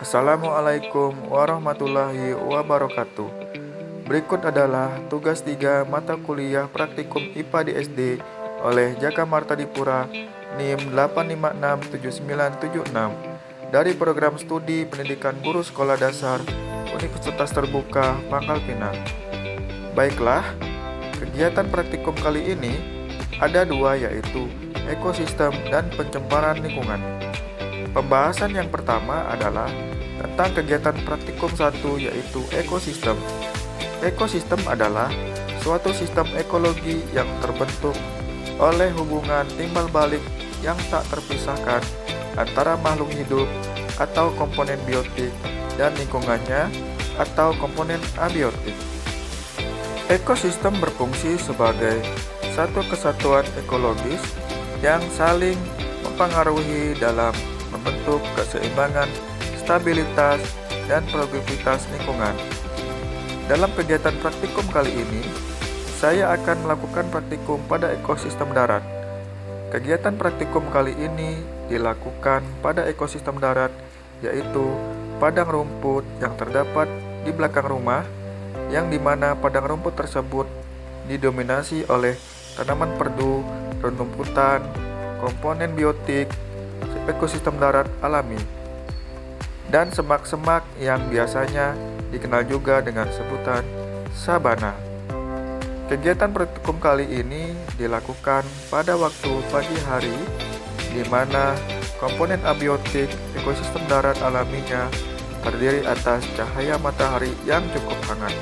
Assalamualaikum warahmatullahi wabarakatuh. Berikut adalah tugas 3 mata kuliah praktikum IPA di SD oleh Jaka Marta Dipura NIM 8567976 dari program studi pendidikan guru sekolah dasar Universitas Terbuka Pangkal Pinang. Baiklah, kegiatan praktikum kali ini ada dua, yaitu ekosistem dan pencemaran lingkungan. Pembahasan yang pertama adalah tentang kegiatan praktikum 1, yaitu ekosistem. Ekosistem adalah suatu sistem ekologi yang terbentuk oleh hubungan timbal balik yang tak terpisahkan antara makhluk hidup atau komponen biotik dan lingkungannya atau komponen abiotik. Ekosistem berfungsi sebagai satu kesatuan ekologis yang saling mempengaruhi dalam membentuk keseimbangan, stabilitas, dan produktivitas lingkungan. Dalam kegiatan praktikum kali ini, saya akan melakukan praktikum pada ekosistem darat. Kegiatan praktikum kali ini dilakukan pada ekosistem darat, yaitu padang rumput yang terdapat di belakang rumah, yang dimana padang rumput tersebut didominasi oleh tanaman perdu, rumputan, komponen biotik, ekosistem darat alami, dan semak-semak yang biasanya dikenal juga dengan sebutan sabana. Kegiatan praktikum kali ini dilakukan pada waktu pagi hari, di mana komponen abiotik ekosistem darat alaminya terdiri atas cahaya matahari yang cukup hangat,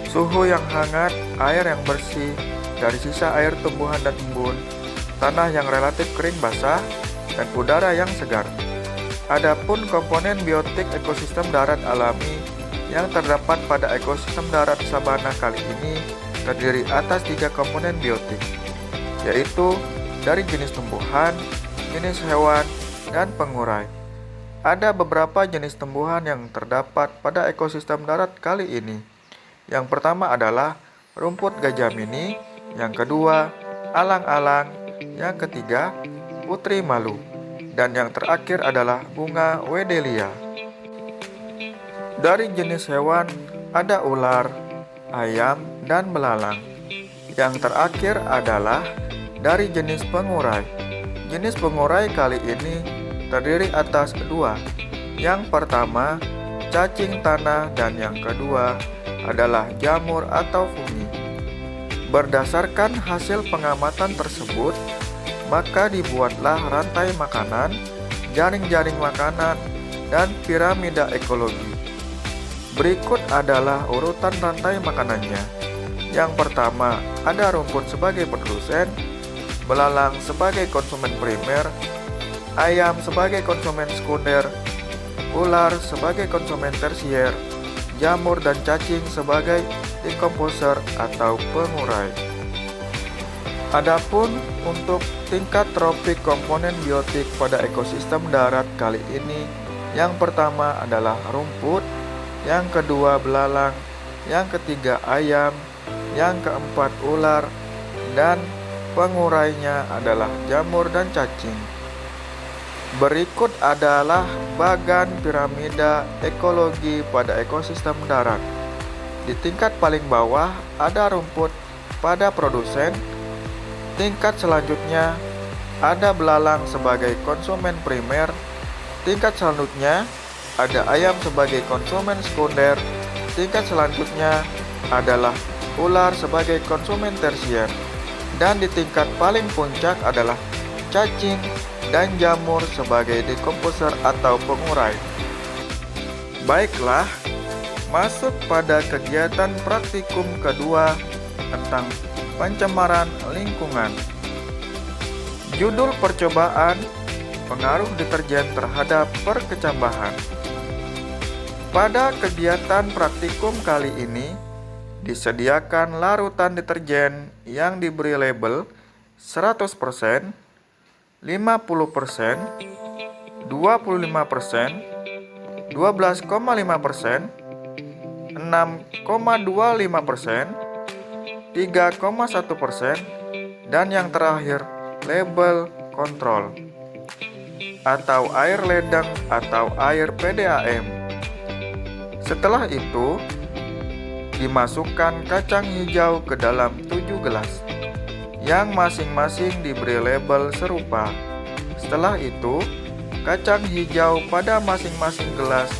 suhu yang hangat, air yang bersih dari sisa air tumbuhan dan embun, tanah yang relatif kering basah, dan udara yang segar. Adapun komponen biotik ekosistem darat alami yang terdapat pada ekosistem darat sabana kali ini terdiri atas 3 komponen biotik, yaitu dari jenis tumbuhan, jenis hewan, dan pengurai. Ada beberapa jenis tumbuhan yang terdapat pada ekosistem darat kali ini. Yang pertama adalah rumput gajah mini, yang kedua alang-alang, yang ketiga putri malu, dan yang terakhir adalah bunga wedelia. Dari jenis hewan ada ular, ayam, dan belalang. Yang terakhir adalah dari jenis pengurai. Jenis pengurai kali ini terdiri atas kedua. Yang pertama cacing tanah dan yang kedua adalah jamur atau fungi. Berdasarkan hasil pengamatan tersebut, maka dibuatlah rantai makanan, jaring-jaring makanan, dan piramida ekologi. Berikut adalah urutan rantai makanannya. Yang pertama ada rumput sebagai produsen, belalang sebagai konsumen primer, ayam sebagai konsumen sekunder, ular sebagai konsumen tersier, jamur dan cacing sebagai dekomposer atau pengurai. Adapun untuk tingkat tropik komponen biotik pada ekosistem darat kali ini, yang pertama adalah rumput, yang kedua belalang, yang ketiga ayam, yang keempat ular, dan pengurainya adalah jamur dan cacing. Berikut adalah bagan piramida ekologi pada ekosistem darat. Di tingkat paling bawah ada rumput pada produsen. Tingkat selanjutnya ada belalang sebagai konsumen primer. Tingkat selanjutnya ada ayam sebagai konsumen sekunder. Tingkat selanjutnya adalah ular sebagai konsumen tersier. Dan di tingkat paling puncak adalah cacing dan jamur sebagai dekomposer atau pengurai. Baiklah, masuk pada kegiatan praktikum kedua tentang pencemaran lingkungan. Judul percobaan: pengaruh deterjen terhadap perkecambahan. Pada kegiatan praktikum kali ini disediakan larutan deterjen yang diberi label 100%, 50%, 25%, 12,5%, 6,25%, 3,1%, dan yang terakhir label kontrol. atau air ledeng atau air PDAM. Setelah itu, dimasukkan kacang hijau ke dalam 7 gelas yang masing-masing diberi label serupa. Setelah itu, kacang hijau pada masing-masing gelas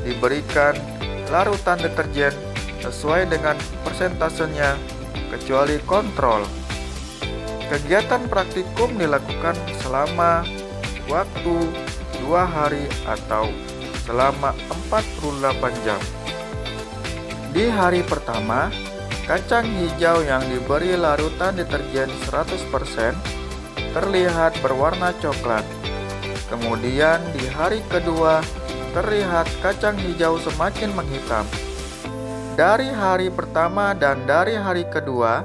diberikan larutan deterjen sesuai dengan persentasenya, kecuali kontrol. Kegiatan praktikum dilakukan selama waktu 2 hari atau selama 48 jam. Di hari pertama, kacang hijau yang diberi larutan deterjen 100% terlihat berwarna coklat. Kemudian di hari kedua, terlihat kacang hijau semakin menghitam. Dari hari pertama dan dari hari kedua,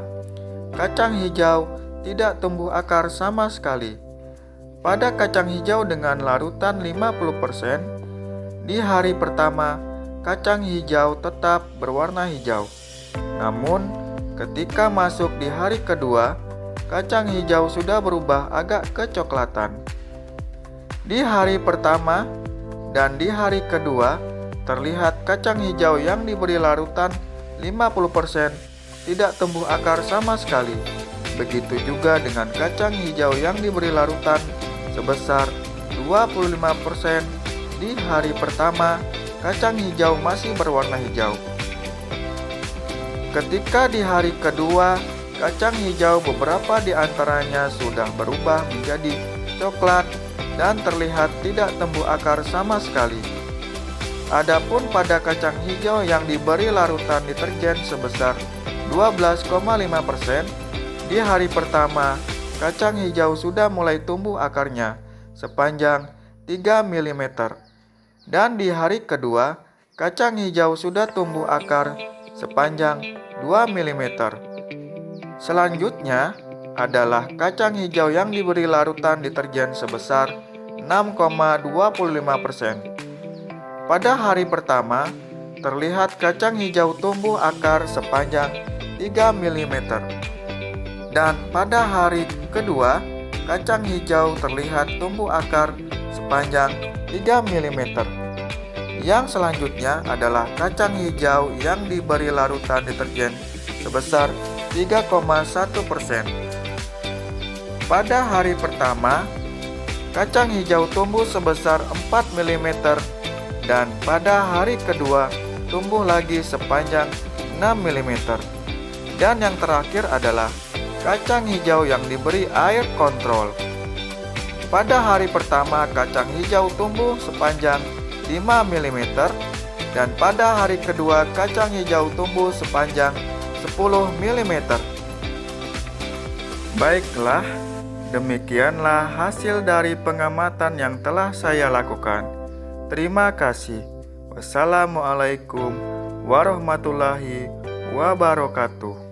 kacang hijau tidak tumbuh akar sama sekali. Pada kacang hijau dengan larutan 50%, di hari pertama, kacang hijau tetap berwarna hijau. Namun, ketika masuk di hari kedua, kacang hijau sudah berubah agak kecoklatan. Di hari pertama dan di hari kedua, terlihat kacang hijau yang diberi larutan 50% tidak tumbuh akar sama sekali. Begitu juga dengan kacang hijau yang diberi larutan sebesar 25%. Di hari pertama, kacang hijau masih berwarna hijau. Ketika di hari kedua, kacang hijau beberapa di antaranya sudah berubah menjadi coklat dan terlihat tidak tumbuh akar sama sekali. Adapun pada kacang hijau yang diberi larutan deterjen sebesar 12,5%, di hari pertama, kacang hijau sudah mulai tumbuh akarnya sepanjang 3 mm. Dan di hari kedua, kacang hijau sudah tumbuh akar sepanjang 2 mm. Selanjutnya adalah kacang hijau yang diberi larutan deterjen sebesar 6,25%. Pada hari pertama, terlihat kacang hijau tumbuh akar sepanjang 3 mm. Dan pada hari kedua, kacang hijau terlihat tumbuh akar sepanjang 3 mm. Yang selanjutnya adalah kacang hijau yang diberi larutan deterjen sebesar 3,1%. Pada hari pertama, kacang hijau tumbuh sebesar 4 mm dan pada hari kedua tumbuh lagi sepanjang 6 mm. Dan yang terakhir adalah kacang hijau yang diberi air kontrol. Pada hari pertama, kacang hijau tumbuh sepanjang 5 mm dan pada hari kedua kacang hijau tumbuh sepanjang 10 mm. Baiklah, demikianlah hasil dari pengamatan yang telah saya lakukan. Terima kasih. Wassalamualaikum warahmatullahi wabarakatuh.